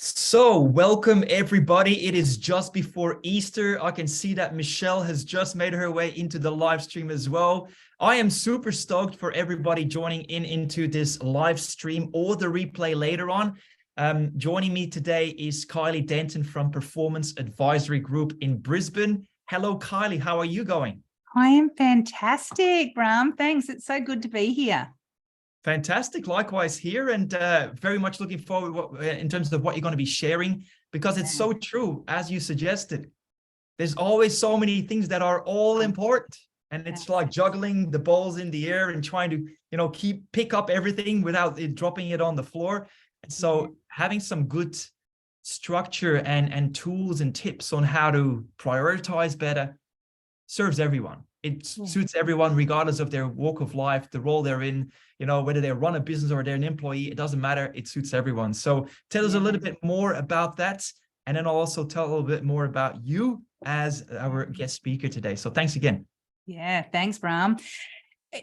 So welcome everybody. It is just before Easter. I can see that Michelle has just made her way into the live stream as well. I am super stoked for everybody joining into this live stream or the replay later on. Joining me today is Kylie Denton from Performance Advisory Group in Brisbane. Hello, Kylie. How are you going? I am fantastic, Bram. Thanks. It's so good to be here. Fantastic. Likewise here, and very much looking forward in terms of what you're going to be sharing, because it's so true, as you suggested. There's always so many things that are all important, and it's like juggling the balls in the air and trying to, pick up everything without dropping it on the floor. And so having some good structure and tools and tips on how to prioritize better serves everyone. It suits everyone, regardless of their walk of life, the role they're in, whether they run a business or they're an employee, it doesn't matter. It suits everyone. So tell us a little bit more about that. And then I'll also tell a little bit more about you as our guest speaker today. So thanks again. Yeah, thanks, Bram.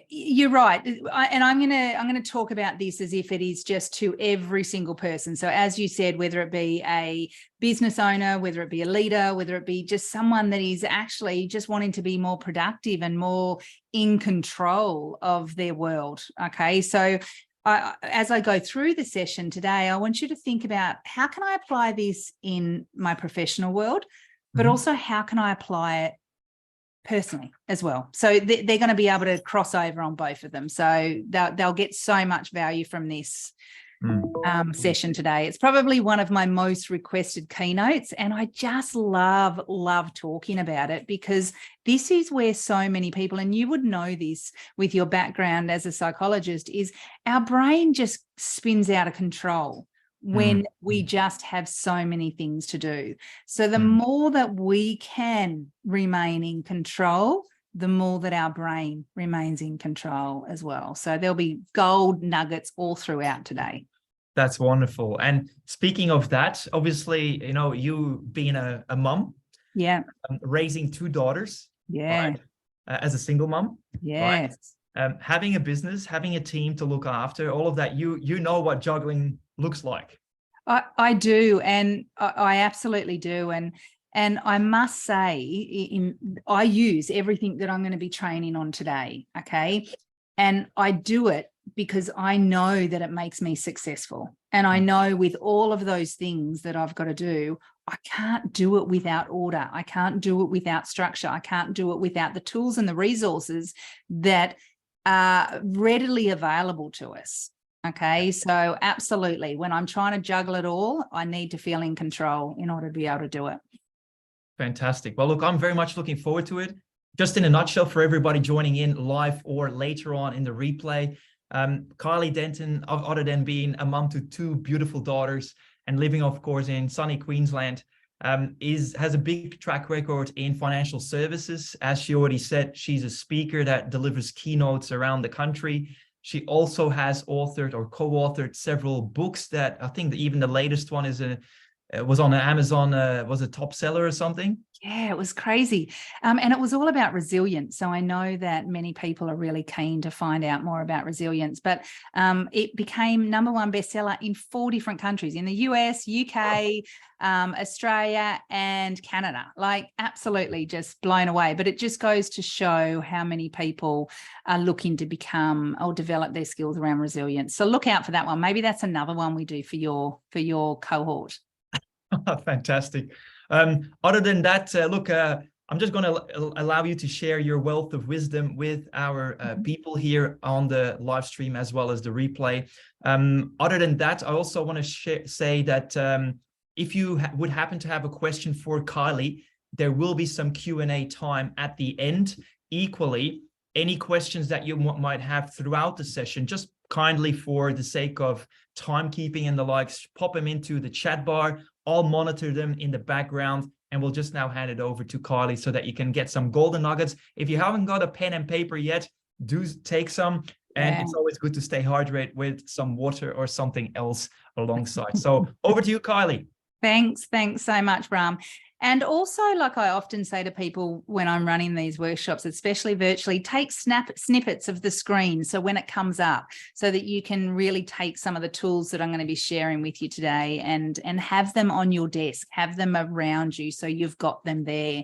You're right. And I'm going to talk about this as if it is just to every single person. So as you said, whether it be a business owner, whether it be a leader, whether it be just someone that is actually just wanting to be more productive and more in control of their world. Okay. So as I go through the session today, I want you to think about how can I apply this in my professional world, but also how can I apply it personally as well. So they're going to be able to cross over on both of them. So they'll get so much value from this session today. It's probably one of my most requested keynotes, and I just love talking about it, because this is where so many people, and you would know this with your background as a psychologist, is our brain just spins out of control when we just have so many things to do. So the more that we can remain in control, the more that our brain remains in control as well. So there'll be gold nuggets all throughout today. That's wonderful. And speaking of that, obviously, you being a mum, raising two daughters, right? As a single mum, right? Having a business, having a team to look after, all of that, you know what juggling looks like. I do, and I absolutely do. And I must say, I use everything that I'm going to be training on today, okay? And I do it because I know that it makes me successful. And I know with all of those things that I've got to do, I can't do it without order. I can't do it without structure. I can't do it without the tools and the resources that are readily available to us. Okay, so absolutely, when I'm trying to juggle it all, I need to feel in control in order to be able to do it. Fantastic. Well, look, I'm very much looking forward to it. Just in a nutshell, for everybody joining in live or later on in the replay, Kylie Denton, other than being a mum to two beautiful daughters and living, of course, in sunny Queensland, has a big track record in financial services. As she already said, she's a speaker that delivers keynotes around the country. She also has authored or co-authored several books that I think that even the latest one was on Amazon, was a top seller or something. Yeah, it was crazy. And it was all about resilience. So I know that many people are really keen to find out more about resilience, but it became #1 bestseller in 4 different countries, in the US, UK, Australia, and Canada. Like, absolutely just blown away. But it just goes to show how many people are looking to become or develop their skills around resilience. So look out for that one. Maybe that's another one we do for your cohort. Fantastic. Other than that, look, I'm just going to allow you to share your wealth of wisdom with our people here on the live stream as well as the replay. Other than that, I also want to say that if you would happen to have a question for Kylie, there will be some Q&A time at the end. Equally, any questions that you might have throughout the session, just kindly, for the sake of timekeeping and the likes, pop them into the chat bar. I'll monitor them in the background, and we'll just now hand it over to Kylie so that you can get some golden nuggets. If you haven't got a pen and paper yet, do take some. And it's always good to stay hydrated with some water or something else alongside. So over to you, Kylie. Thanks so much, Bram. And also, like I often say to people when I'm running these workshops, especially virtually, take snippets of the screen. So when it comes up, so that you can really take some of the tools that I'm going to be sharing with you today and have them on your desk, have them around you so you've got them there.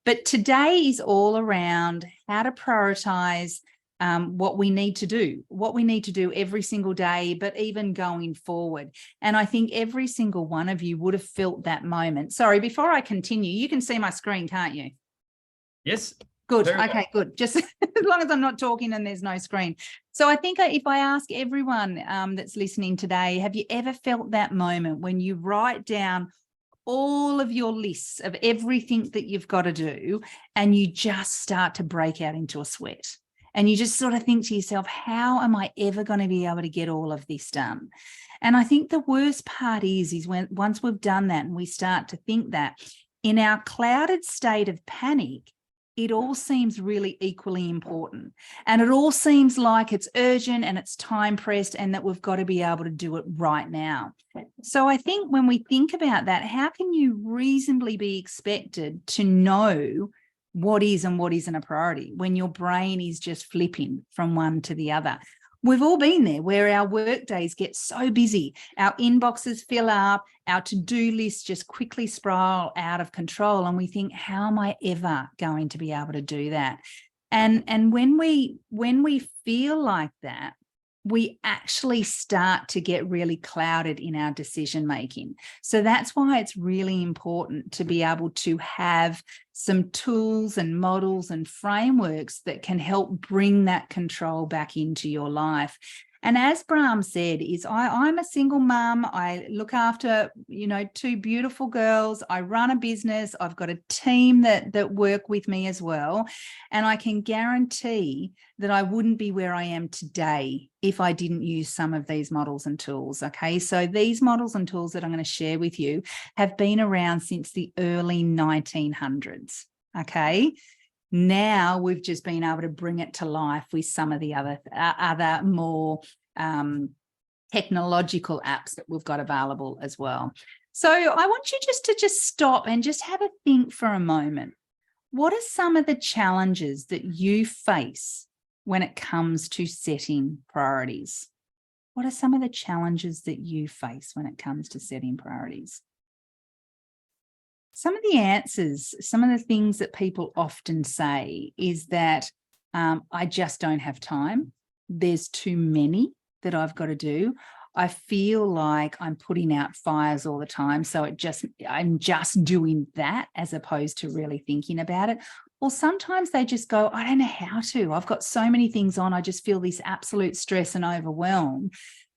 But today is all around how to prioritize what we need to do every single day, but even going forward. And I think every single one of you would have felt that moment. Sorry, before I continue, you can see my screen, can't you? Yes. Good. Okay, good. Just as long as I'm not talking and there's no screen. So I think if I ask everyone that's listening today, have you ever felt that moment when you write down all of your lists of everything that you've got to do and you just start to break out into a sweat? And you just sort of think to yourself, how am I ever going to be able to get all of this done? And I think the worst part is when once we've done that and we start to think that, in our clouded state of panic, it all seems really equally important. And it all seems like it's urgent and it's time pressed and that we've got to be able to do it right now. So I think when we think about that, how can you reasonably be expected to know what is and what isn't a priority when your brain is just flipping from one to the other? We've all been there where our work days get so busy, our inboxes fill up, our to-do lists just quickly spiral out of control, and we think, how am I ever going to be able to do that? And when we feel like that, we actually start to get really clouded in our decision making. So that's why it's really important to be able to have some tools and models and frameworks that can help bring that control back into your life. And as Bram said, I'm a single mum. I look after, 2 beautiful girls. I run a business. I've got a team that work with me as well. And I can guarantee that I wouldn't be where I am today if I didn't use some of these models and tools. Okay, so these models and tools that I'm going to share with you have been around since the early 1900s. Okay. Now we've just been able to bring it to life with some of the other more technological apps that we've got available as well. So I want you to stop and just have a think for a moment. What are some of the challenges that you face when it comes to setting priorities? What are some of the challenges that you face when it comes to setting priorities? Some of the answers, some of the things that people often say is that I just don't have time. There's too many that I've got to do. I feel like I'm putting out fires all the time. So I'm just doing that as opposed to really thinking about it. Or sometimes they just go, I don't know how to. I've got so many things on. I just feel this absolute stress and overwhelm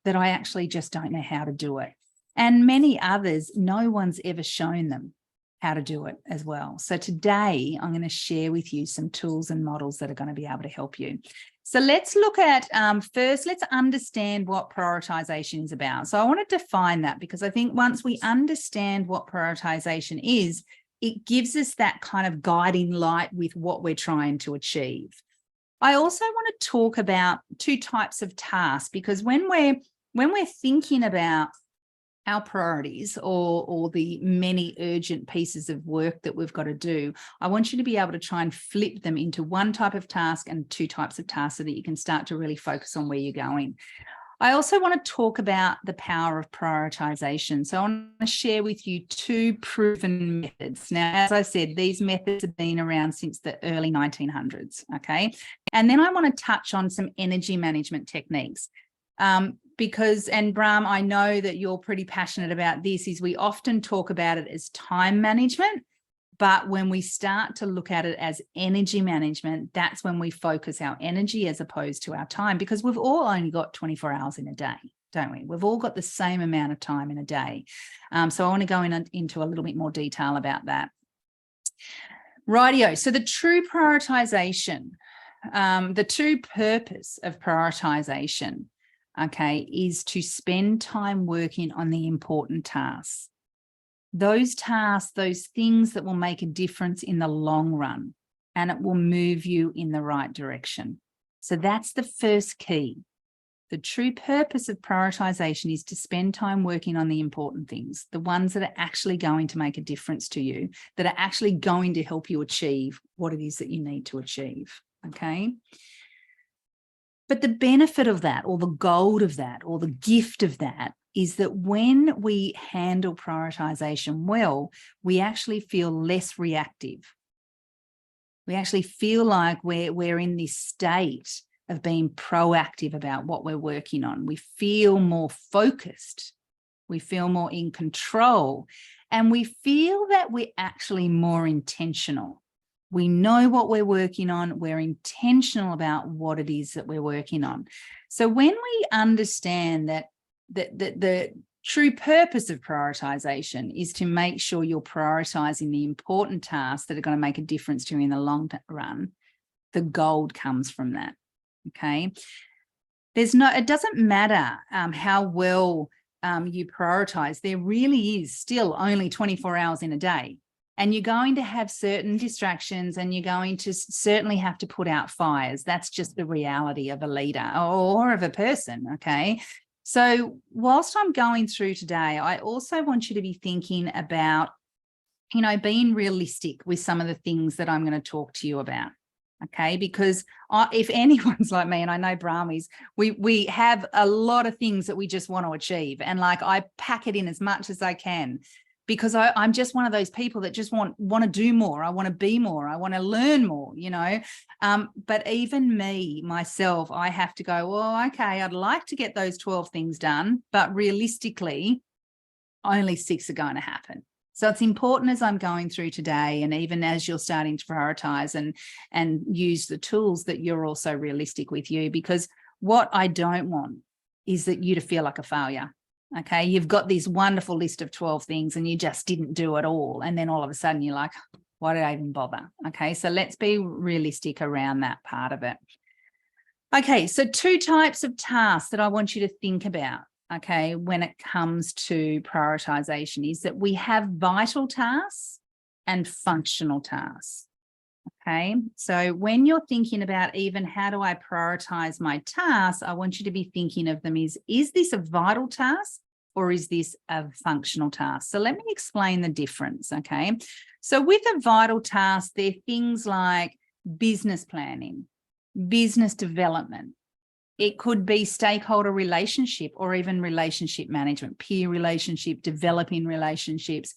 that I actually just don't know how to do it. And many others, no one's ever shown them how to do it as well. So today I'm going to share with you some tools and models that are going to be able to help you. So let's look at first, let's understand what prioritization is about. So I want to define that because I think once we understand what prioritization is, it gives us that kind of guiding light with what we're trying to achieve. I also want to talk about 2 types of tasks because when we're thinking about our priorities or the many urgent pieces of work that we've got to do, I want you to be able to try and flip them into 1 type of task and 2 types of tasks so that you can start to really focus on where you're going. I also want to talk about the power of prioritization. So I want to share with you 2 proven methods. Now, as I said, these methods have been around since the early 1900s, okay? And then I want to touch on some energy management techniques. Because, and Bram, I know that you're pretty passionate about this, is we often talk about it as time management, but when we start to look at it as energy management, that's when we focus our energy as opposed to our time, because we've all only got 24 hours in a day, don't we? We've all got the same amount of time in a day. So I want to go into a little bit more detail about that. Rightio, so the true prioritization, the true purpose of prioritization, okay, is to spend time working on the important tasks. Those tasks, those things that will make a difference in the long run, and it will move you in the right direction. So that's the first key. The true purpose of prioritization is to spend time working on the important things, the ones that are actually going to make a difference to you, that are actually going to help you achieve what it is that you need to achieve, okay? But the benefit of that, or the gold of that, or the gift of that, is that when we handle prioritization well, we actually feel less reactive. We actually feel like we're in this state of being proactive about what we're working on. We feel more focused. We feel more in control. And we feel that we're actually more intentional. We know what we're working on. We're intentional about what it is that we're working on. So when we understand that the true purpose of prioritization is to make sure you're prioritizing the important tasks that are going to make a difference to you in the long run, the gold comes from that. Okay. It doesn't matter how well you prioritize. There really is still only 24 hours in a day. And you're going to have certain distractions, and you're going to certainly have to put out fires. That's just the reality of a leader or of a person, okay? So whilst I'm going through today, I also want you to be thinking about, being realistic with some of the things that I'm going to talk to you about, okay? Because if anyone's like me, and I know Brahmies, we have a lot of things that we just want to achieve. And like, I pack it in as much as I can, because I'm just one of those people that just want to do more. I want to be more. I want to learn more, But even myself, I have to go, well, okay, I'd like to get those 12 things done, but realistically, only 6 are going to happen. So it's important as I'm going through today, and even as you're starting to prioritize and use the tools, that you're also realistic with you, because what I don't want is that you to feel like a failure. Okay, you've got this wonderful list of 12 things and you just didn't do it all. And then all of a sudden you're like, why did I even bother? Okay, so let's be realistic around that part of it. Okay, so 2 types of tasks that I want you to think about, okay, when it comes to prioritization, is that we have vital tasks and functional tasks. Okay, so when you're thinking about even how do I prioritize my tasks, I want you to be thinking of them is this a vital task or is this a functional task? So let me explain the difference, okay? So with a vital task, they're things like business planning, business development. It could be stakeholder relationship or even relationship management, peer relationship, developing relationships.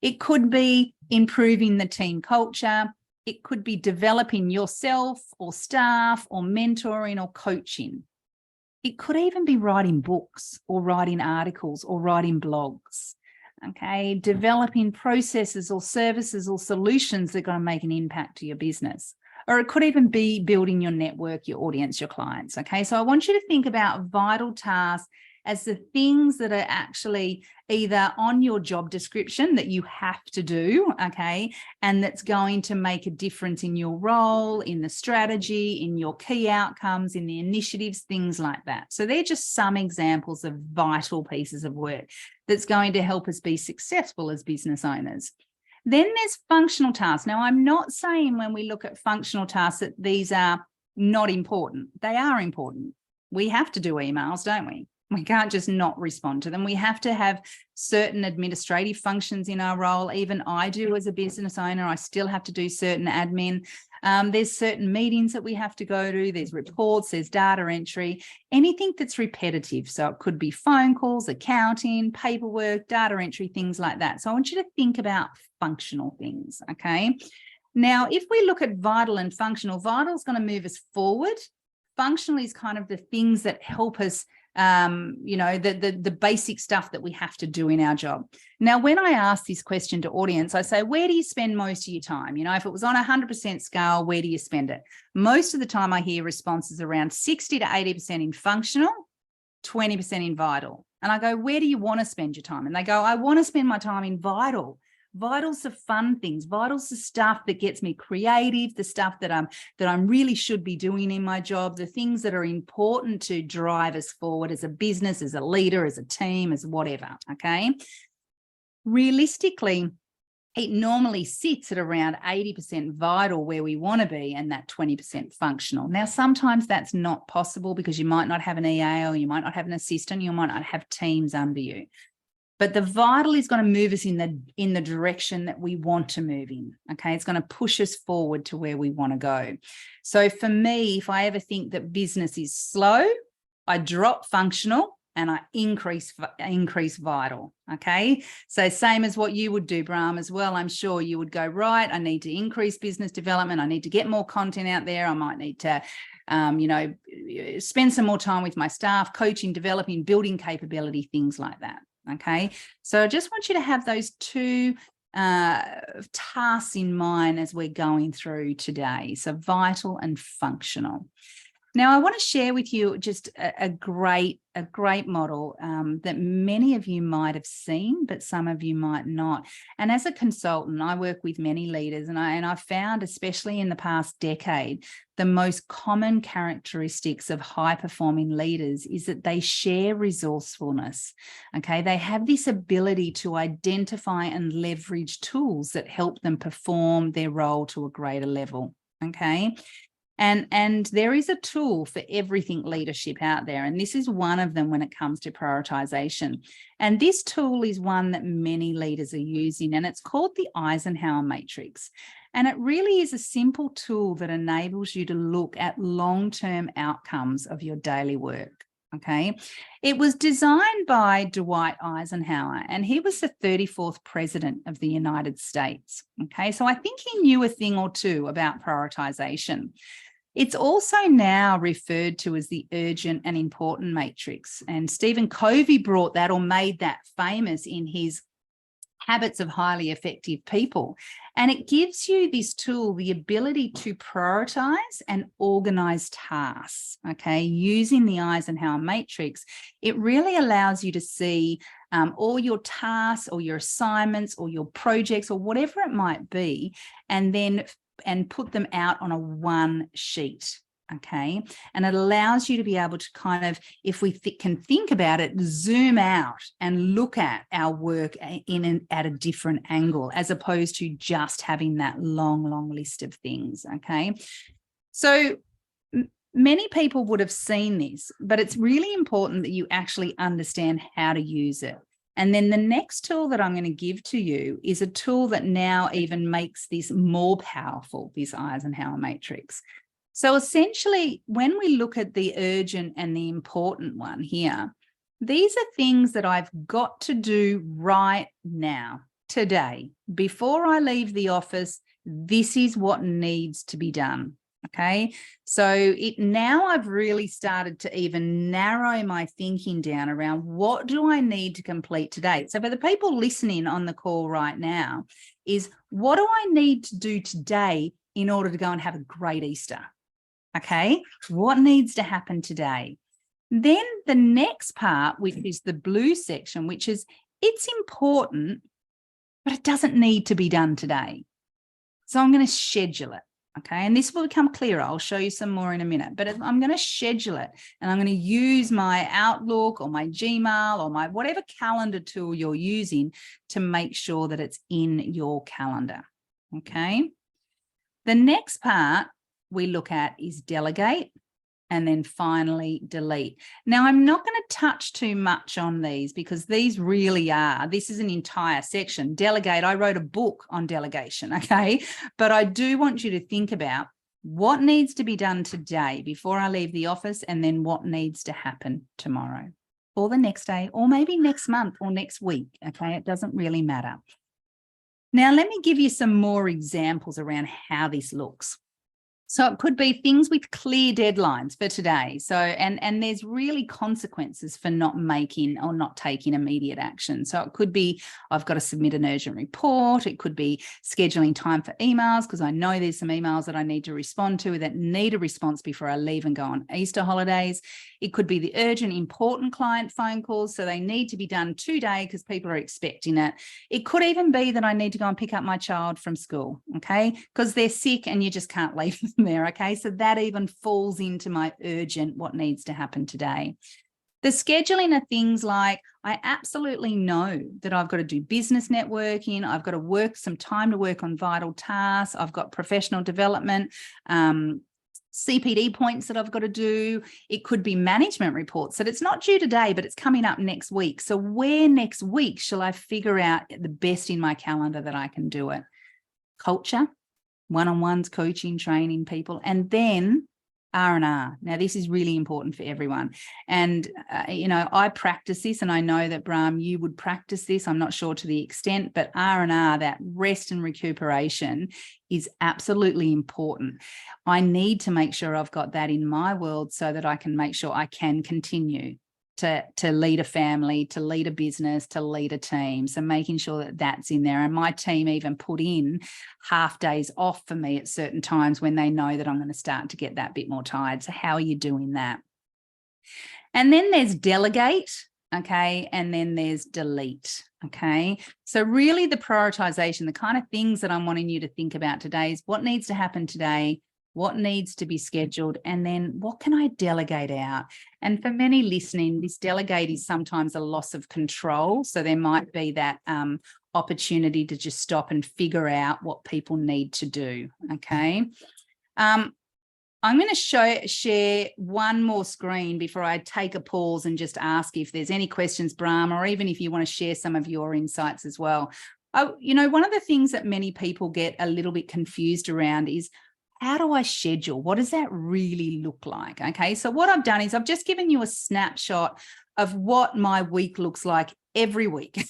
It could be improving the team culture. It could be developing yourself or staff or mentoring or coaching. It could even be writing books or writing articles or writing blogs, okay? Developing processes or services or solutions that are going to make an impact to your business. Or it could even be building your network, your audience, your clients, okay? So I want you to think about vital tasks as the things that are actually either on your job description that you have to do, okay, and that's going to make a difference in your role, in the strategy, in your key outcomes, in the initiatives, things like that. So they're just some examples of vital pieces of work that's going to help us be successful as business owners. Then there's functional tasks. Now, I'm not saying when we look at functional tasks that these are not important. They are important. We have to do emails, don't we? We can't just not respond to them. We have to have certain administrative functions in our role. Even I do as a business owner. I still have to do certain admin. There's certain meetings that we have to go to. There's reports, there's data entry, anything that's repetitive. So it could be phone calls, accounting, paperwork, data entry, things like that. So I want you to think about functional things, okay? Now, if we look at vital and functional, vital is going to move us forward. Functional is kind of the things that help us the basic stuff that we have to do in our job. Now, when I ask this question to audience, I say, where do you spend most of your time? If it was on a 100% scale, where do you spend it? Most of the time I hear responses around 60 to 80% in functional, 20% in vital. And I go, where do you want to spend your time? And they go, I want to spend my time in vital. Vital's the fun things. Vital's the stuff that gets me creative, the stuff that I'm really should be doing in my job, the things that are important to drive us forward as a business, as a leader, as a team, as whatever, okay? Realistically, it normally sits at around 80% vital, where we want to be, and that 20% functional. Now, sometimes that's not possible because you might not have an EA, or you might not have an assistant, you might not have teams under you. But the vital is going to move us in the direction that we want to move in. Okay, it's going to push us forward to where we want to go. So for me, if I ever think that business is slow, I drop functional and I increase vital. Okay, so same as what you would do, Brahm, as well. I'm sure you would go, right, I need to increase business development. I need to get more content out there. I might need to spend some more time with my staff, coaching, developing, building capability, things like that. Okay, so I just want you to have those two tasks in mind as we're going through today. So vital and functional. Now, I want to share with you just a great model that many of you might have seen, but some of you might not. And as a consultant, I work with many leaders, and I've found, especially in the past decade, the most common characteristics of high-performing leaders is that they share resourcefulness. Okay, they have this ability to identify and leverage tools that help them perform their role to a greater level. Okay. And there is a tool for everything leadership out there. And this is one of them when it comes to prioritization. And this tool is one that many leaders are using, and it's called the Eisenhower Matrix. And it really is a simple tool that enables you to look at long-term outcomes of your daily work. Okay, it was designed by Dwight Eisenhower, and he was the 34th president of the United States. Okay, so I think he knew a thing or two about prioritization. It's also now referred to as the urgent and important matrix. And Stephen Covey brought that, or made that, famous in his Habits of Highly Effective People. And it gives you this tool, the ability to prioritize and organize tasks, okay, using the Eisenhower Matrix. It really allows you to see all your tasks or your assignments or your projects or whatever it might be, and put them out on a one sheet. Okay, and it allows you to be able to kind of, if we can think about it, zoom out and look at our work at a different angle, as opposed to just having that long list of things. Okay, so many people would have seen this, but it's really important that you actually understand how to use it. And then the next tool that I'm going to give to you is a tool that now even makes this more powerful, this Eisenhower Matrix. So essentially, when we look at the urgent and the important one here, these are things that I've got to do right now, today. Before I leave the office, this is what needs to be done. Okay, so now I've really started to even narrow my thinking down around what do I need to complete today. So for the people listening on the call right now, is what do I need to do today in order to go and have a great Easter? Okay, what needs to happen today? Then the next part, which is the blue section, which is it's important, but it doesn't need to be done today. So I'm going to schedule it. Okay, and this will become clearer. I'll show you some more in a minute, but I'm going to schedule it, and I'm going to use my Outlook or my Gmail or my whatever calendar tool you're using to make sure that it's in your calendar. Okay, the next part we look at is delegate, and then finally delete. Now, I'm not going to touch too much on these because these really are, this is an entire section. Delegate, I wrote a book on delegation, okay? But I do want you to think about what needs to be done today before I leave the office, and then what needs to happen tomorrow or the next day, or maybe next month or next week, okay? It doesn't really matter. Now, let me give you some more examples around how this looks. So it could be things with clear deadlines for today. So, and there's really consequences for not making or not taking immediate action. So it could be, I've got to submit an urgent report. It could be scheduling time for emails, because I know there's some emails that I need to respond to that need a response before I leave and go on Easter holidays. It could be the urgent, important client phone calls. So they need to be done today because people are expecting it. It could even be that I need to go and pick up my child from school, okay, because they're sick and you just can't leave them there, okay? So that even falls into my urgent, what needs to happen today. The scheduling are things like, I absolutely know that I've got to do business networking. I've got to work some time to work on vital tasks. I've got professional development, CPD points that I've got to do. It could be management reports that it's not due today, but it's coming up next week. So where next week shall I figure out the best in my calendar that I can do it? Culture, one-on-ones, coaching, training people, and then R&R. Now, this is really important for everyone. And, I practice this, and I know that, Bram, you would practice this. I'm not sure to the extent, but R&R, that rest and recuperation, is absolutely important. I need to make sure I've got that in my world so that I can make sure I can continue to lead a family, to lead a business, to lead a team. So making sure that that's in there. And my team even put in half days off for me at certain times when they know that I'm going to start to get that bit more tired. So how are you doing that? And then there's delegate, okay? And then there's delete, okay? So really the prioritization, the kind of things that I'm wanting you to think about today is what needs to happen today, what needs to be scheduled, and then what can I delegate out? And for many listening, this delegate is sometimes a loss of control. So there might be that opportunity to just stop and figure out what people need to do, okay? I'm going to share one more screen before I take a pause and just ask if there's any questions, Bram, or even if you want to share some of your insights as well. One of the things that many people get a little bit confused around is, how do I schedule? What does that really look like? Okay, so what I've done is I've just given you a snapshot of what my week looks like every week.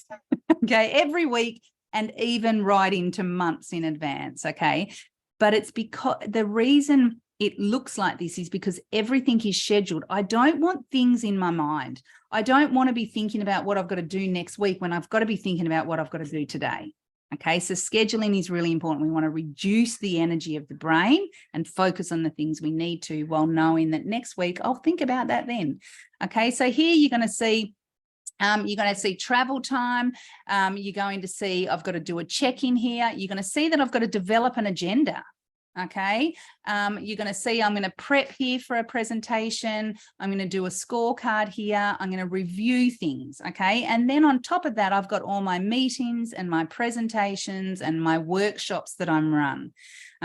Okay, every week, and even right into months in advance. Okay, but it's because the reason it looks like this is because everything is scheduled. I don't want things in my mind. I don't want to be thinking about what I've got to do next week when I've got to be thinking about what I've got to do today. Okay, so scheduling is really important. We want to reduce the energy of the brain and focus on the things we need to, while knowing that next week I'll think about that then. Okay, so here you're going to see travel time. You're going to see I've got to do a check-in here. You're going to see that I've got to develop an agenda. Okay, you're going to see I'm going to prep here for a presentation. I'm going to do a scorecard here. I'm going to review things. Okay, and then on top of that, I've got all my meetings and my presentations and my workshops that I'm run.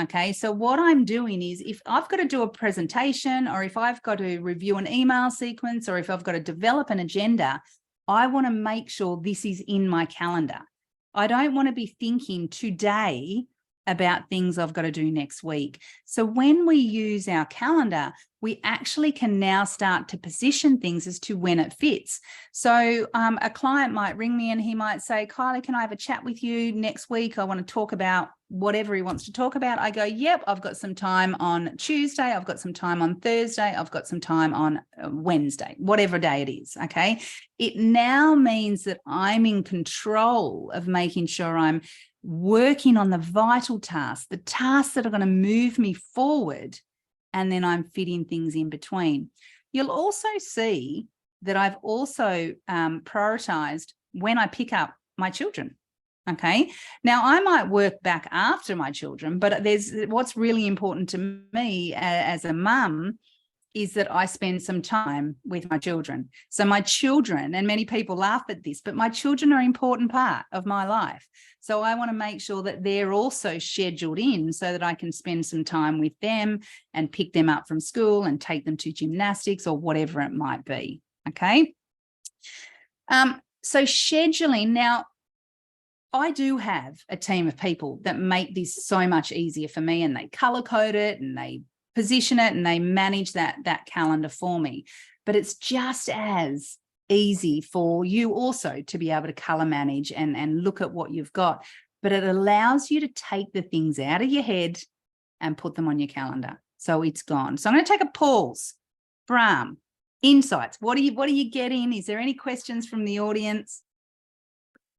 Okay, so what I'm doing is, if I've got to do a presentation, or if I've got to review an email sequence, or if I've got to develop an agenda, I want to make sure this is in my calendar. I don't want to be thinking today about things I've got to do next week. So when we use our calendar, we actually can now start to position things as to when it fits. So a client might ring me and he might say, Kylie, can I have a chat with you next week? I want to talk about whatever he wants to talk about. I go, yep, I've got some time on Tuesday. I've got some time on Thursday. I've got some time on Wednesday, whatever day it is. Okay. It now means that I'm in control of making sure I'm working on the vital tasks, the tasks that are going to move me forward, and then I'm fitting things in between. You'll also see that I've also prioritized when I pick up my children. Okay, now I might work back after my children, but what's really important to me as a mum is that I spend some time with my children. So my children, and many people laugh at this, but my children are an important part of my life. So I want to make sure that they're also scheduled in so that I can spend some time with them and pick them up from school and take them to gymnastics or whatever it might be. Okay. So scheduling. Now, I do have a team of people that make this so much easier for me, and they color code it and they position it and they manage that calendar for me. But it's just as easy for you also to be able to color manage and look at what you've got. But it allows you to take the things out of your head and put them on your calendar. So it's gone. So I'm going to take a pause. Bram, insights. What are you getting? Is there any questions from the audience?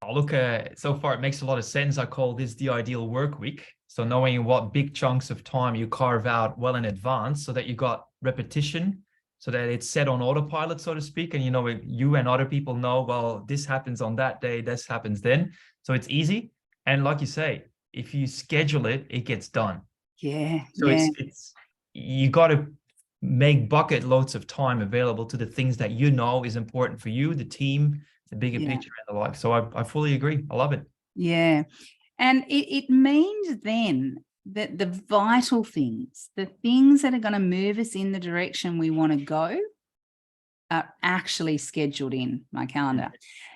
Oh, look, so far it makes a lot of sense. I call this the ideal work week. So knowing what big chunks of time you carve out well in advance so that you got repetition, so that it's set on autopilot, so to speak. And, you and other people know, well, this happens on that day, this happens then. So it's easy. And like you say, if you schedule it, it gets done. Yeah. So yeah. it's you got to make bucket loads of time available to the things that you know is important for you, the team, the bigger picture and the like. So I fully agree. I love it. Yeah. And it means then that the vital things, the things that are going to move us in the direction we want to go, are actually scheduled in my calendar.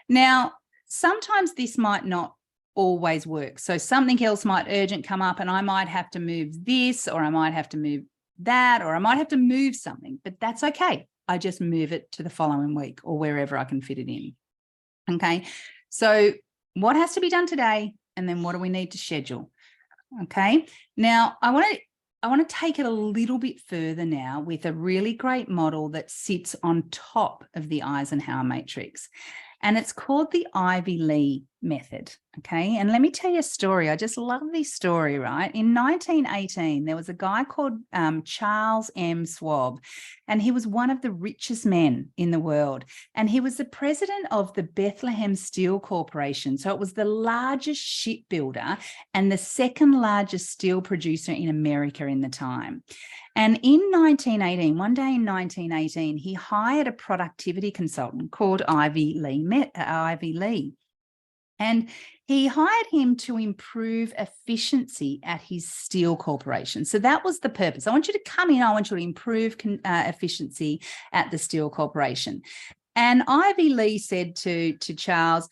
Now, sometimes this might not always work. So something else might urgent come up and I might have to move this, or I might have to move that, or I might have to move something, but that's okay. I just move it to the following week or wherever I can fit it in. Okay. So what has to be done today? And then what do we need to schedule? Okay. Now I want to take it a little bit further now with a really great model that sits on top of the Eisenhower matrix. And it's called the Ivy Lee method. Okay. And let me tell you a story. I just love this story, right? In 1918, there was a guy called Charles M. Schwab, and he was one of the richest men in the world. And he was the president of the Bethlehem Steel Corporation. So it was the largest shipbuilder and the second largest steel producer in America in the time. And in 1918, one day in 1918, he hired a productivity consultant called Ivy Lee. And he hired him to improve efficiency at his steel corporation. So that was the purpose. I want you to come in. I want you to improve efficiency at the steel corporation. And Ivy Lee said to Charles,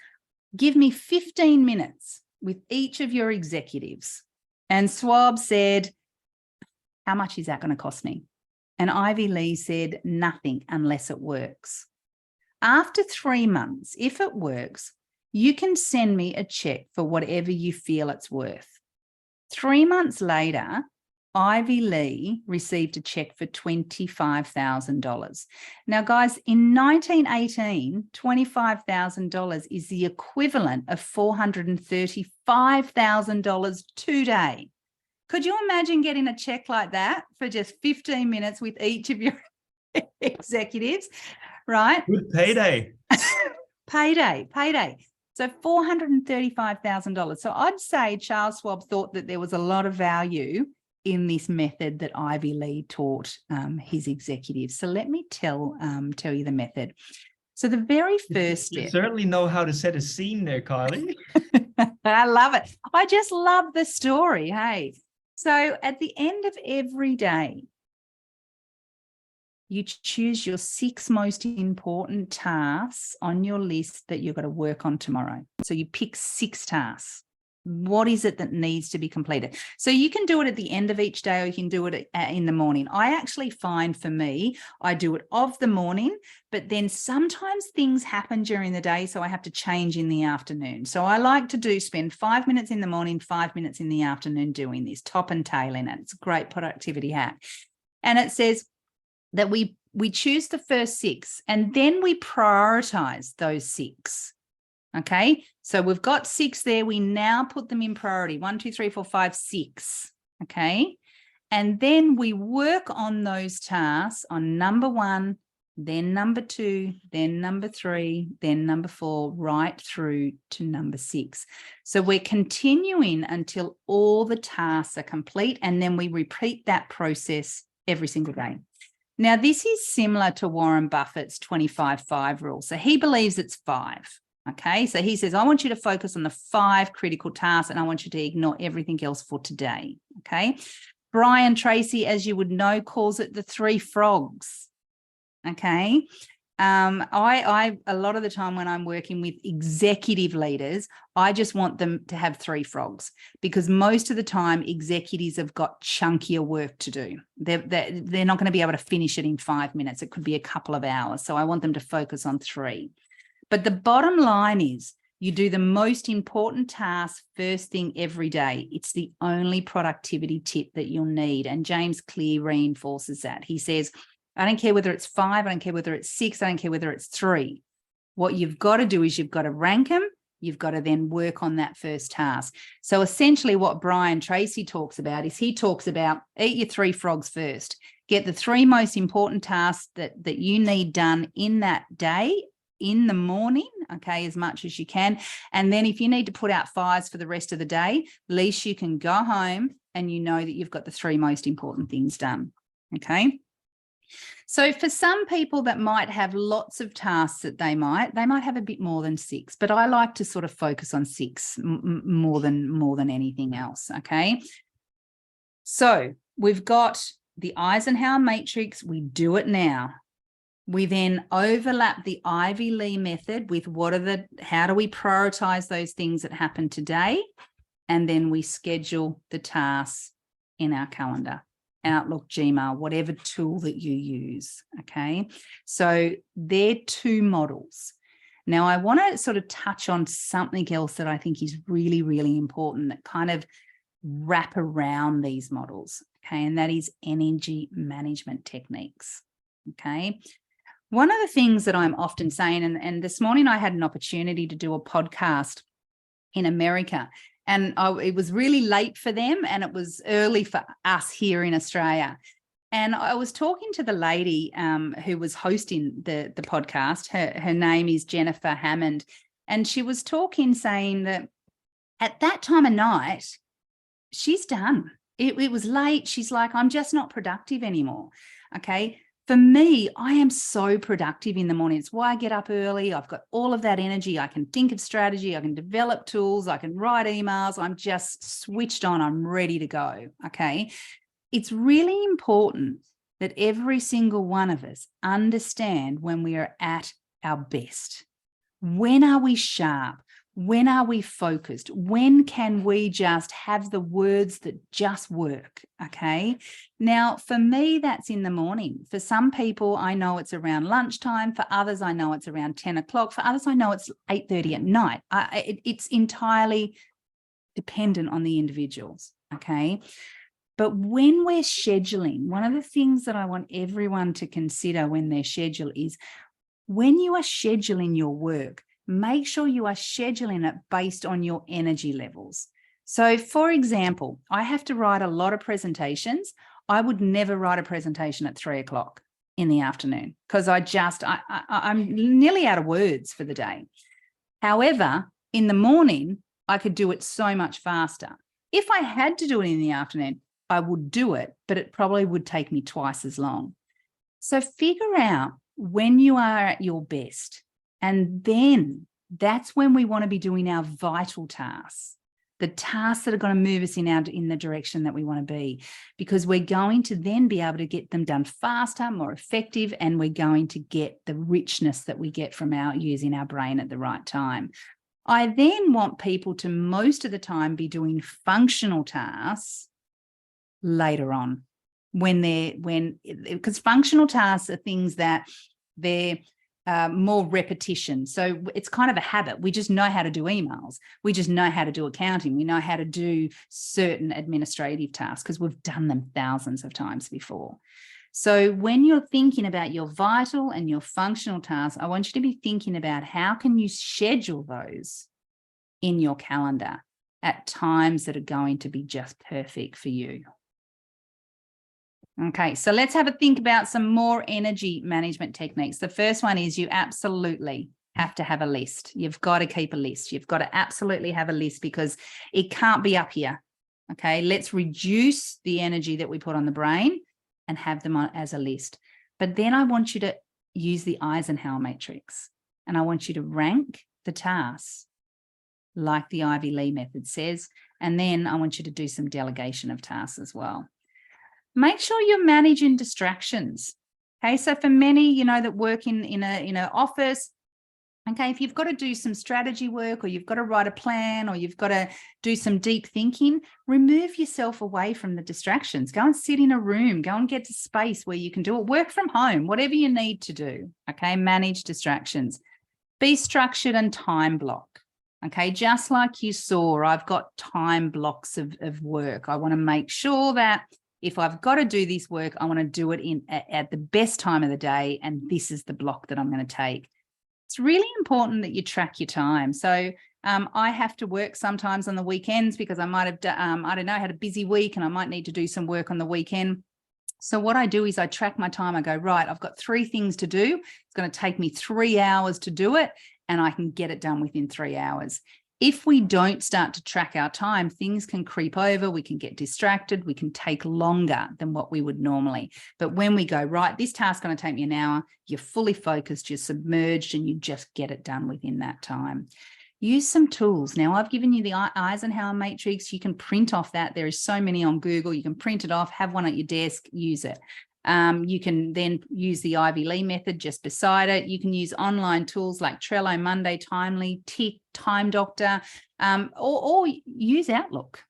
give me 15 minutes with each of your executives. And Schwab said, how much is that going to cost me? And Ivy Lee said, nothing unless it works. After 3 months, if it works, you can send me a check for whatever you feel it's worth. 3 months later, Ivy Lee received a check for $25,000. Now, guys, in 1918, $25,000 is the equivalent of $435,000 today. Could you imagine getting a check like that for just 15 minutes with each of your executives, right? Good payday. Payday. So $435,000. So I'd say Charles Schwab thought that there was a lot of value in this method that Ivy Lee taught his executives. So let me tell you the method. So the very first step. You certainly know how to set a scene there, Kylie. I love it. I just love the story. Hey. So at the end of every day, you choose your 6 most important tasks on your list that you've got to work on tomorrow. So you pick 6 tasks. What is it that needs to be completed? So you can do it at the end of each day, or you can do it in the morning. I actually find, for me, I do it of the morning, but then sometimes things happen during the day, so I have to change in the afternoon. So I like to spend 5 minutes in the morning, 5 minutes in the afternoon doing this, top and tail in it. It's a great productivity hack. And it says that we choose the first 6, and then we prioritize those 6. Okay, so we've got 6 there. We now put them in priority. 1, 2, 3, 4, 5, 6. Okay, and then we work on those tasks on number 1, then number 2, then number 3, then number 4, right through to number 6. So we're continuing until all the tasks are complete, and then we repeat that process every single day. Now, this is similar to Warren Buffett's 25-5 rule. So he believes it's 5. Okay, so he says, I want you to focus on the 5 critical tasks, and I want you to ignore everything else for today. Okay, Brian Tracy, as you would know, calls it the 3 frogs. Okay, I a lot of the time when I'm working with executive leaders, I just want them to have 3 frogs, because most of the time executives have got chunkier work to do. They're not going to be able to finish it in 5 minutes. It could be a couple of hours. So I want them to focus on 3. But the bottom line is you do the most important task first thing every day. It's the only productivity tip that you'll need. And James Clear reinforces that. He says, I don't care whether it's 5, I don't care whether it's 6, I don't care whether it's 3. What you've got to do is you've got to rank them. You've got to then work on that first task. So essentially what Brian Tracy talks about is he talks about eat your 3 frogs first. Get the 3 most important tasks that you need done in that day, in the morning, okay, as much as you can. And then if you need to put out fires for the rest of the day, at least you can go home and you know that you've got the 3 most important things done, okay? So for some people that might have lots of tasks that they might have a bit more than 6, but I like to sort of focus on 6 more than anything else. Okay. So we've got the Eisenhower matrix. We do it now. We then overlap the Ivy Lee method with how do we prioritize those things that happen today? And then we schedule the tasks in our calendar, Outlook, Gmail, whatever tool that you use. Okay. So they're 2 models. Now I want to sort of touch on something else that I think is really, really important that kind of wrap around these models. Okay. And that is energy management techniques. Okay. One of the things that I'm often saying, and this morning I had an opportunity to do a podcast in America, and it was really late for them and it was early for us here in Australia. And I was talking to the lady who was hosting the podcast. Her name is Jennifer Hammond. And she was saying that at that time of night, she's done. It was late. She's like, I'm just not productive anymore. Okay. For me, I am so productive in the morning. It's why I get up early. I've got all of that energy. I can think of strategy. I can develop tools. I can write emails. I'm just switched on. I'm ready to go. Okay. It's really important that every single one of us understand when we are at our best. When are we sharp? When are we focused? When can we just have the words that just work? Okay. Now, for me, that's in the morning. For some people, I know it's around lunchtime. For others, I know it's around 10 o'clock. For others, I know it's 8:30 at night. It's entirely dependent on the individuals. Okay. But when we're scheduling, one of the things that I want everyone to consider when they schedule is when you are scheduling your work, make sure you are scheduling it based on your energy levels. So for example, I have to write a lot of presentations. I would never write a presentation at 3 o'clock in the afternoon because I'm nearly out of words for the day. However, in the morning, I could do it so much faster. If I had to do it in the afternoon, I would do it, but it probably would take me twice as long. So figure out when you are at your best. And then that's when we want to be doing our vital tasks, the tasks that are going to move us in the direction that we want to be, because we're going to then be able to get them done faster, more effective, and we're going to get the richness that we get from using our brain at the right time. I then want people to most of the time be doing functional tasks later on because functional tasks are things that they're more repetition. So it's kind of a habit. We just know how to do emails. We just know how to do accounting. We know how to do certain administrative tasks because we've done them thousands of times before. So when you're thinking about your vital and your functional tasks, I want you to be thinking about how can you schedule those in your calendar at times that are going to be just perfect for you. Okay, so let's have a think about some more energy management techniques. The first one is you absolutely have to have a list. You've got to keep a list. You've got to absolutely have a list because it can't be up here. Okay, let's reduce the energy that we put on the brain and have them on as a list. But then I want you to use the Eisenhower matrix and I want you to rank the tasks like the Ivy Lee method says. And then I want you to do some delegation of tasks as well. Make sure you're managing distractions. Okay, so for many, that work in an office, okay, if you've got to do some strategy work or you've got to write a plan or you've got to do some deep thinking, remove yourself away from the distractions. Go and sit in a room, go and get to space where you can do it. Work from home, whatever you need to do. Okay, manage distractions. Be structured and time block. Okay, just like you saw, I've got time blocks of work. I want to make sure that if I've got to do this work, I want to do it at the best time of the day, and this is the block that I'm going to take. It's really important that you track your time. So I have to work sometimes on the weekends because I might have, I don't know, had a busy week and I might need to do some work on the weekend. So what I do is I track my time. I go, right, I've got 3 things to do. It's going to take me 3 hours to do it, and I can get it done within 3 hours. if we don't start to track our time, things can creep over, we can get distracted, we can take longer than what we would normally. But when we go, right, this task's going to take me an hour, you're fully focused, you're submerged, and you just get it done within that time. Use some tools. Now, I've given you the Eisenhower matrix. You can print off that. There is so many on Google. You can print it off, have one at your desk, use it. You can then use the Ivy Lee method just beside it. You can use online tools like Trello, Monday, Timely, Tick, Time Doctor, or use Outlook.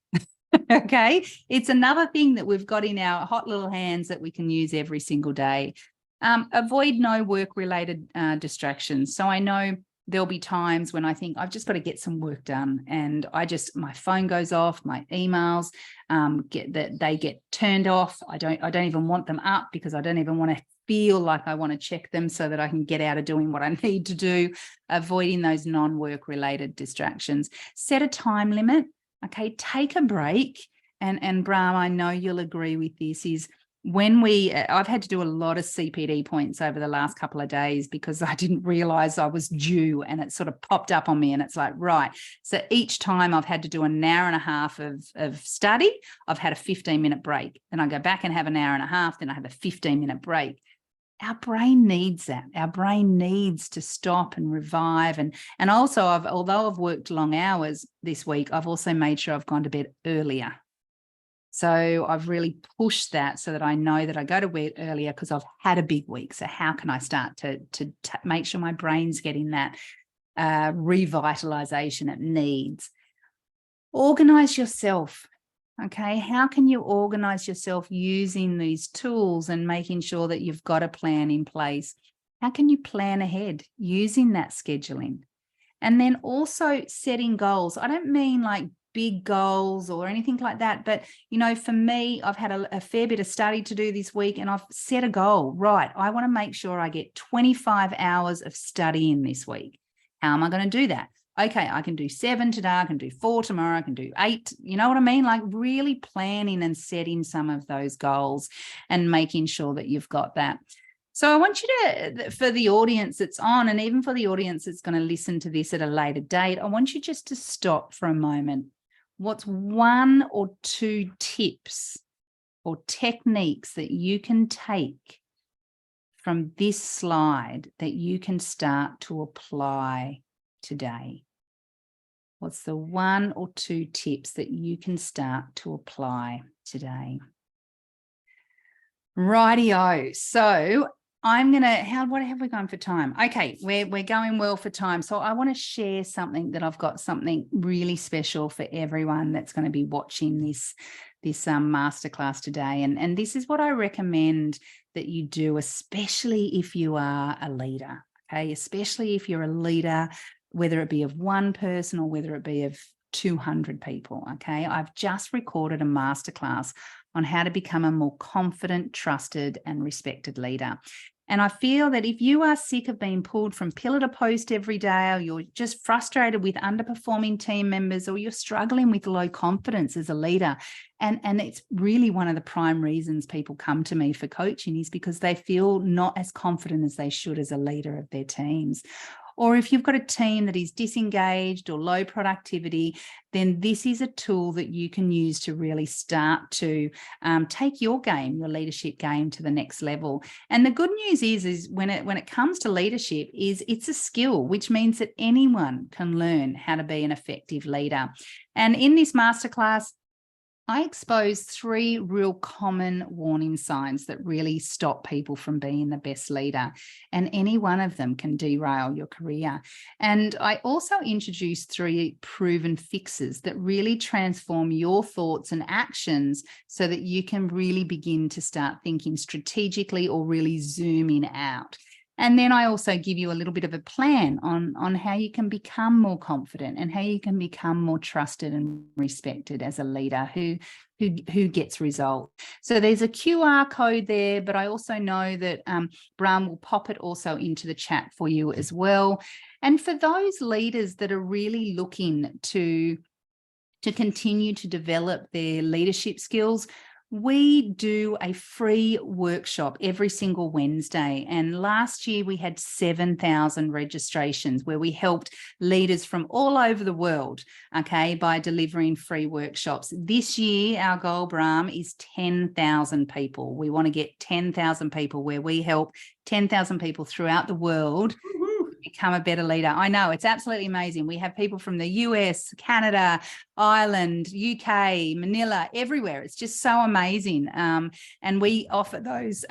Okay, it's another thing that we've got in our hot little hands that we can use every single day. Avoid no work-related distractions. So I know there'll be times when I think I've just got to get some work done, and my phone goes off, my emails they get turned off. I don't even want them up because I don't even want to feel like I want to check them so that I can get out of doing what I need to do. Avoiding those non-work related distractions. Set a time limit. Okay, take a break. And Bram, I know you'll agree with this, is when I've had to do a lot of CPD points over the last couple of days because I didn't realize I was due, and it sort of popped up on me, and it's like, right. So each time I've had to do an hour and a half of study, I've had a 15-minute break. Then I go back and have an hour and a half, then I have a 15-minute break. Our brain needs that. Our brain needs to stop and revive. And also, although I've worked long hours this week, I've also made sure I've gone to bed earlier. So I've really pushed that so that I know that I go to bed earlier because I've had a big week. So how can I start to make sure my brain's getting that revitalization it needs? Organize yourself. Okay, how can you organize yourself using these tools and making sure that you've got a plan in place? How can you plan ahead using that scheduling? And then also setting goals. I don't mean like big goals or anything like that, but for me, I've had a fair bit of study to do this week, and I've set a goal. Right, I want to make sure I get 25 hours of studying this week. How am I going to do that? Okay, I can do 7 today, I can do 4 tomorrow, I can do 8. You know what I mean? Like really planning and setting some of those goals and making sure that you've got that. So I want you to, for the audience that's on, and even for the audience that's going to listen to this at a later date, I want you just to stop for a moment. What's 1 or 2 tips or techniques that you can take from this slide that you can start to apply today? What's the 1 or 2 tips that you can start to apply today? Rightio. So I'm going to, what have we gone for time? Okay, we're going well for time. So I want to share something that I've got something really special for everyone that's going to be watching this masterclass today. And this is what I recommend that you do, especially if you are a leader. Okay, especially if you're a leader, whether it be of one person or whether it be of 200 people. Okay, I've just recorded a masterclass on how to become a more confident, trusted, and respected leader. And I feel that if you are sick of being pulled from pillar to post every day, or you're just frustrated with underperforming team members, or you're struggling with low confidence as a leader, and it's really one of the prime reasons people come to me for coaching is because they feel not as confident as they should as a leader of their teams. Or if you've got a team that is disengaged or low productivity, then this is a tool that you can use to really start to take your game, your leadership game, to the next level. And the good news is when it comes to leadership, is it's a skill, which means that anyone can learn how to be an effective leader. And in this masterclass, I expose 3 real common warning signs that really stop people from being the best leader, and any one of them can derail your career. And I also introduce 3 proven fixes that really transform your thoughts and actions so that you can really begin to start thinking strategically or really zooming out. And then I also give you a little bit of a plan on how you can become more confident and how you can become more trusted and respected as a leader who gets results. So there's a QR code there, but I also know that Bram will pop it also into the chat for you as well. And for those leaders that are really looking to continue to develop their leadership skills, we do a free workshop every single Wednesday. And last year we had 7,000 registrations where we helped leaders from all over the world, okay, by delivering free workshops. This year, our goal, Brahm, is 10,000 people. We want to get 10,000 people where we help 10,000 people throughout the world become a better leader. I know, it's absolutely amazing. We have people from the US, Canada, Ireland, UK, Manila, everywhere. It's just so amazing. And we offer those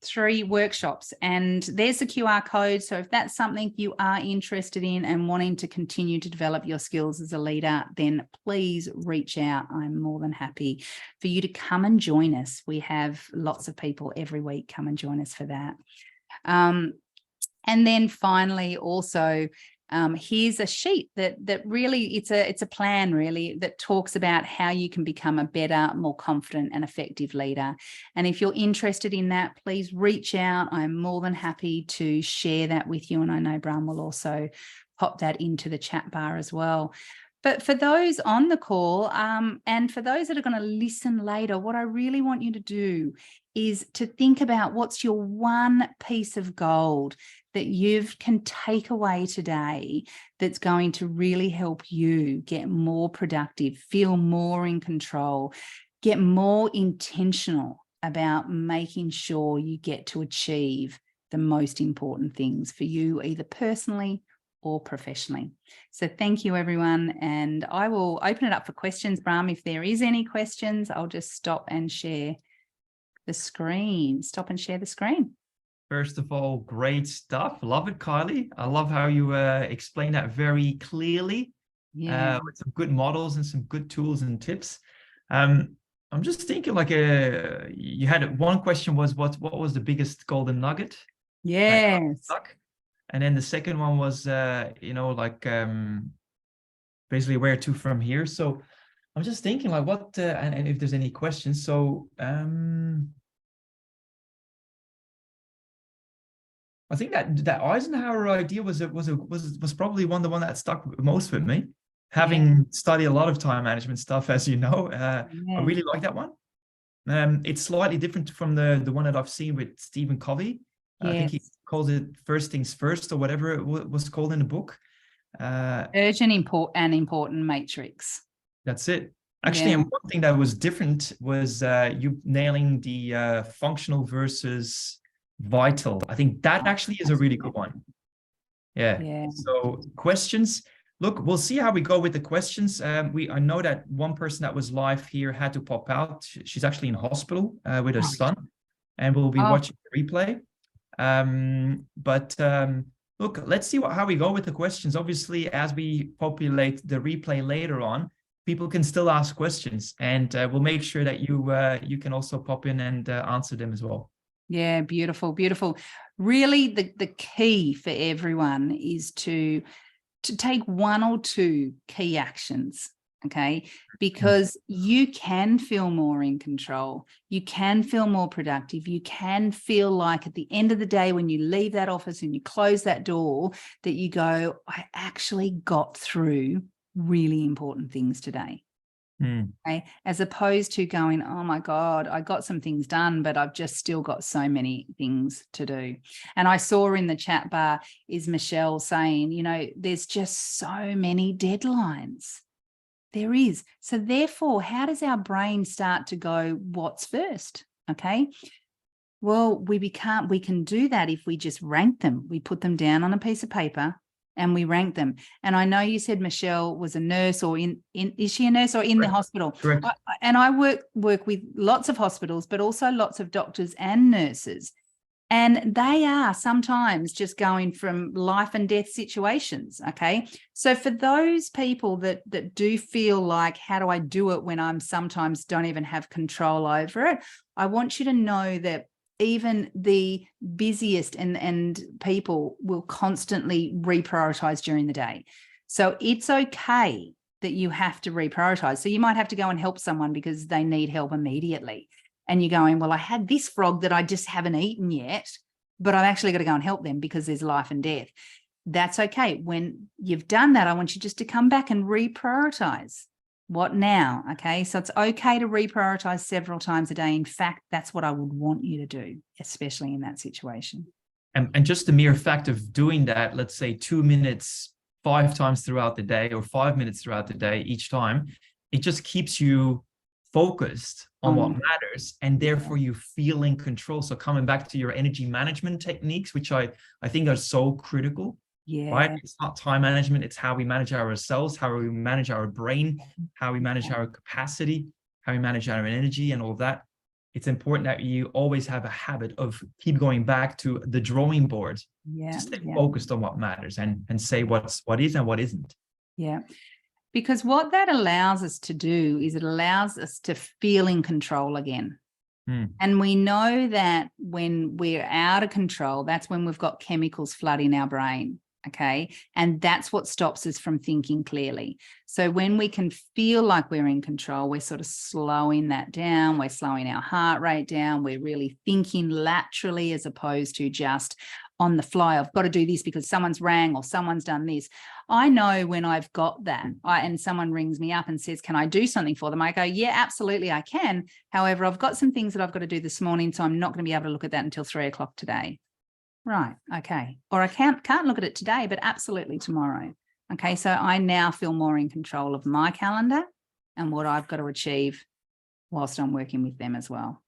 3 workshops, and there's the QR code. So if that's something you are interested in and wanting to continue to develop your skills as a leader, then please reach out. I'm more than happy for you to come and join us. We have lots of people every week come and join us for that. And then finally, also, here's a sheet that really, it's a plan really that talks about how you can become a better, more confident and effective leader. And if you're interested in that, please reach out. I'm more than happy to share that with you. And I know Bram will also pop that into the chat bar as well. But for those on the call, and for those that are going to listen later, what I really want you to do is to think about what's your one piece of gold that you can take away today that's going to really help you get more productive, feel more in control, get more intentional about making sure you get to achieve the most important things for you, either personally or professionally. So thank you, everyone. And I will open it up for questions. Bram, if there is any questions, I'll just stop and share the screen. Stop and share the screen. First of all, great stuff. Love it, Kylie. I love how you explain that very clearly, with some good models and some good tools and tips. I'm just thinking, like, you had one question was what was the biggest golden nugget? Yes. And then the second one was, basically where to from here. So I'm just thinking, like, what and if there's any questions. So I think that Eisenhower idea was probably the one that stuck most with me. Having studied a lot of time management stuff, as you know, I really like that one. It's slightly different from the one that I've seen with Stephen Covey. I think he calls it first things first, or whatever it was called in the book. Urgent, important matrix. That's it. Actually, and one thing that was different was you nailing the functional versus vital. I think that actually is a really good one. Yeah. So questions. Look, we'll see how we go with the questions. I know that one person that was live here had to pop out. She's actually in hospital with her son, and we'll be watching the replay. Look, let's see how we go with the questions. Obviously, as we populate the replay later on, people can still ask questions, and we'll make sure that you can also pop in and answer them as well. Yeah, beautiful, beautiful. Really, the key for everyone is to take 1 or 2 key actions, okay? Because you can feel more in control. You can feel more productive. You can feel like at the end of the day, when you leave that office and you close that door, that you go, I actually got through really important things today. Okay, as opposed to going, oh my God, I got some things done, but I've just still got so many things to do. And I saw in the chat bar is Michelle saying, there's just so many deadlines. There is. So therefore, how does our brain start to go, what's first? Okay. Well, we can do that if we just rank them. We put them down on a piece of paper and we rank them. And I know you said Michelle was a nurse, or is she a nurse or in the hospital? Correct. And I work with lots of hospitals, but also lots of doctors and nurses. And they are sometimes just going from life and death situations, okay? So for those people that do feel like, how do I do it when I'm sometimes don't even have control over it? I want you to know that even the busiest and people will constantly reprioritize during the day. So it's okay that you have to reprioritize. So you might have to go and help someone because they need help immediately. And you're going, well, I had this frog that I just haven't eaten yet, but I've actually got to go and help them because there's life and death. That's okay. When you've done that, I want you just to come back and reprioritize. What now? Okay. So it's okay to reprioritize several times a day. In fact, that's what I would want you to do, especially in that situation. And just the mere fact of doing that, let's say 2 minutes, 5 times throughout the day, or 5 minutes throughout the day, each time, it just keeps you focused on what matters, and therefore you feel in control. So coming back to your energy management techniques, which I think are so critical, right? It's not time management, it's how we manage ourselves, how we manage our brain, how we manage our capacity, how we manage our energy and all that. It's important that you always have a habit of keep going back to the drawing board to stay focused on what matters, and say what is and what isn't. Yeah. Because what that allows us to do is it allows us to feel in control again. And we know that when we're out of control, that's when we've got chemicals flooding our brain. Okay. And that's what stops us from thinking clearly. So when we can feel like we're in control, we're sort of slowing that down. We're slowing our heart rate down. We're really thinking laterally as opposed to just on the fly. I've got to do this because someone's rang or someone's done this. I know when I've got that and someone rings me up and says, can I do something for them? I go, yeah, absolutely, I can. However, I've got some things that I've got to do this morning, so I'm not going to be able to look at that until 3 o'clock today. Right. Okay. Or I can't look at it today, but absolutely tomorrow. Okay. So I now feel more in control of my calendar and what I've got to achieve whilst I'm working with them as well.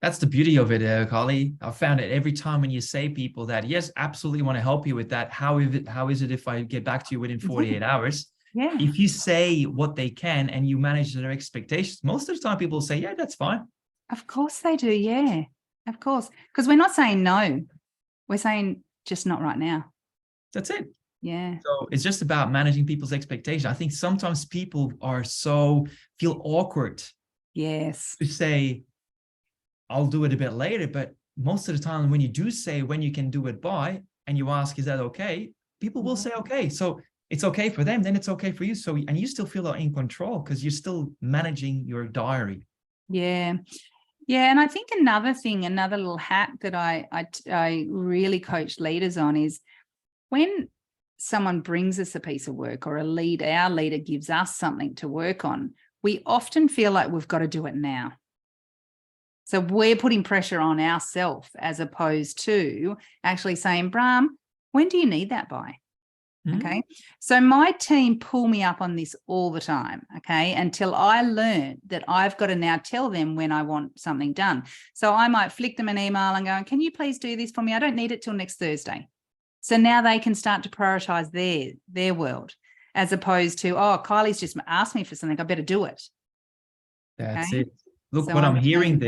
That's the beauty of it, Kylie. I've found it every time when you say people that, yes, absolutely want to help you with that. How is it if I get back to you within 48 hours? Yeah. If you say what they can and you manage their expectations, most of the time people say, yeah, that's fine. Of course they do. Yeah, of course. Because we're not saying no. We're saying just not right now. That's it. Yeah. So it's just about managing people's expectations. I think sometimes people feel awkward. Yes. To say, I'll do it a bit later, but most of the time when you do say when you can do it by, and you ask, is that okay? People will say, okay. So it's okay for them, then it's okay for you. So, and you still feel in control because you're still managing your diary. Yeah. Yeah. And I think another little hack that I really coach leaders on is when someone brings us a piece of work or our leader gives us something to work on, we often feel like we've got to do it now. So we're putting pressure on ourselves as opposed to actually saying, Bram, when do you need that by? Okay. So my team pull me up on this all the time. Okay. Until I learn that I've got to now tell them when I want something done. So I might flick them an email and go, can you please do this for me? I don't need it till next Thursday. So now they can start to prioritize their world as opposed to, oh, Kylie's just asked me for something, I better do it. That's it. Look, so what I'm hearing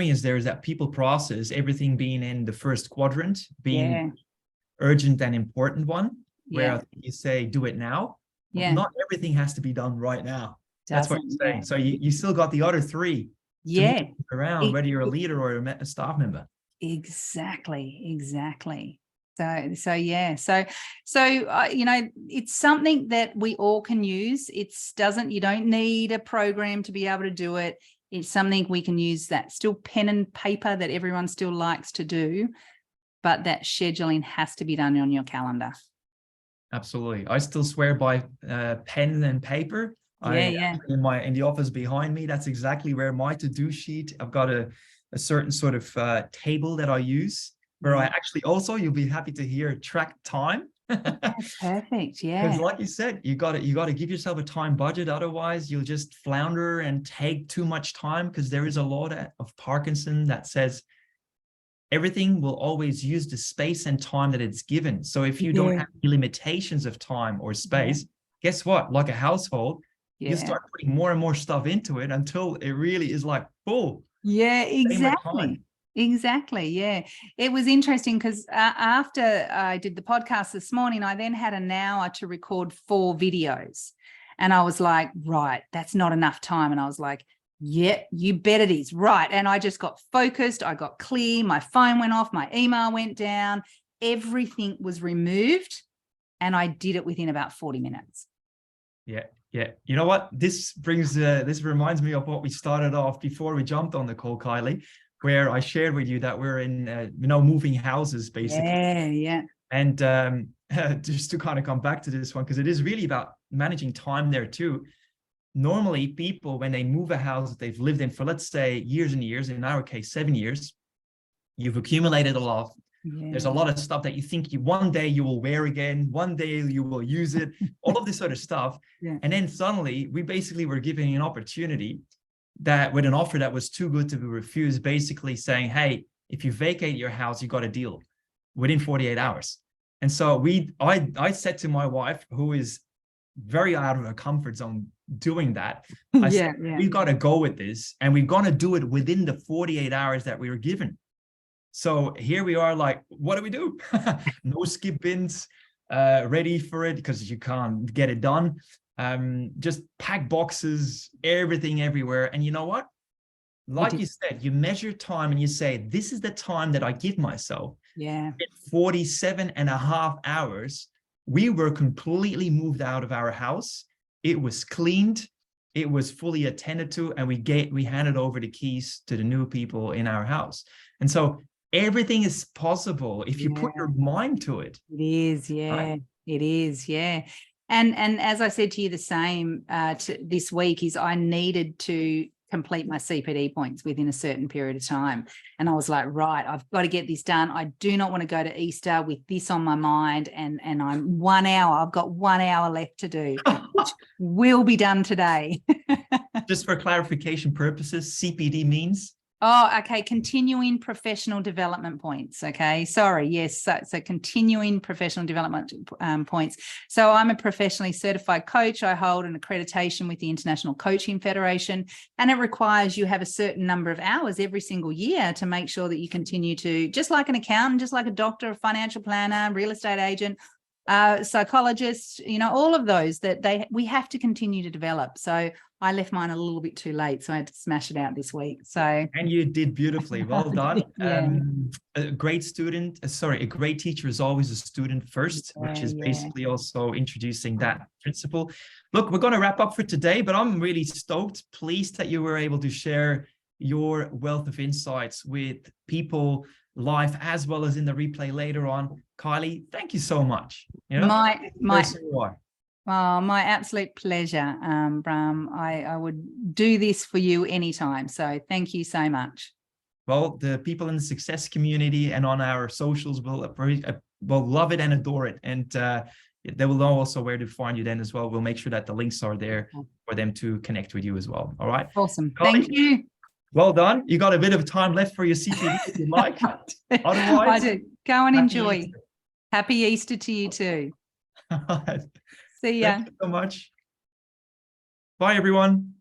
is that people process everything being in the first quadrant, being urgent and important one, where you say, do it now. But not everything has to be done right now. That's what you're saying. So you still got the other three to move around, whether you're a leader or a staff member. Exactly. So you know, it's something that we all can use. You don't need a program to be able to do it. It's something we can use, that still pen and paper that everyone still likes to do, but that scheduling has to be done on your calendar. Absolutely. I still swear by pen and paper. In the office behind me, that's exactly where my to-do sheet, I've got a certain sort of table that I use where I actually also, you'll be happy to hear, track time. That's perfect. Yeah. Because like you said, you got to give yourself a time budget. Otherwise you'll just flounder and take too much time, because there is a law of Parkinson that says everything will always use the space and time that it's given. So if you don't have limitations of time or space, guess what? Like a household, you start putting more and more stuff into it until it really is like full. Yeah, exactly. Exactly. Yeah. It was interesting because after I did the podcast this morning, I then had an hour to record 4 videos. And I was like, right, that's not enough time. And I was like, yeah, you bet it is. Right. And I just got focused. I got clear. My phone went off. My email went down. Everything was removed. And I did it within about 40 minutes. Yeah. Yeah. You know what? This reminds me of what we started off before we jumped on the call, Kylie, where I shared with you that we're in, moving houses, basically. Yeah. And just to kind of come back to this one, because it is really about managing time there too. normally people, when they move a house that they've lived in for, let's say, years and years, in our case, 7 years, you've accumulated a lot. There's a lot of stuff that you think one day you will wear again, one day you will use it, all of this sort of stuff. And then suddenly we basically were given an opportunity that, with an offer that was too good to be refused, basically saying, hey, if you vacate your house, you got a deal within 48 hours. And so I said to my wife, who is very out of her comfort zone doing that, I said, we've got to go with this, and we're going to do it within the 48 hours that we were given. So here we are, like, what do we do? No skip bins, ready for it, because you can't get it done. Just pack boxes, everything everywhere. And you know what? Like you said, you measure time and you say, this is the time that I give myself. In 47.5 hours, we were completely moved out of our house. It was cleaned. It was fully attended to, and we handed over the keys to the new people in our house. And so everything is possible if you put your mind to it. It is, right? It is, And as I said to you, the same this week is I needed to complete my CPD points within a certain period of time. And I was like, right, I've got to get this done. I do not want to go to Easter with this on my mind. And I'm 1 hour, I've got 1 hour left to do, which will be done today. Just for clarification purposes, CPD means? Oh, okay. Continuing professional development points. Okay. Sorry. Yes. So continuing professional development points. So I'm a professionally certified coach. I hold an accreditation with the International Coaching Federation, and it requires you have a certain number of hours every single year to make sure that you continue to, just like an accountant, just like a doctor, a financial planner, real estate agent, psychologist, all of those that we have to continue to develop. So I left mine a little bit too late, so I had to smash it out this week. So, and you did beautifully. Well done. A great student, a great teacher is always a student first, which is basically also introducing that principle. Look, we're going to wrap up for today, but I'm really stoked, pleased that you were able to share your wealth of insights with people live as well as in the replay later on. Kylie, thank you so much. My absolute pleasure, Bram. I would do this for you anytime. So thank you so much. Well, the people in the success community and on our socials will love it and adore it. And they will know also where to find you then as well. We'll make sure that the links are there for them to connect with you as well. All right. Awesome. Kylie, thank you. Well done. You got a bit of time left for your CPD if you like. Otherwise, I do. Go and enjoy. Easter. Happy Easter to you too. See ya. Thank you so much. Bye, everyone.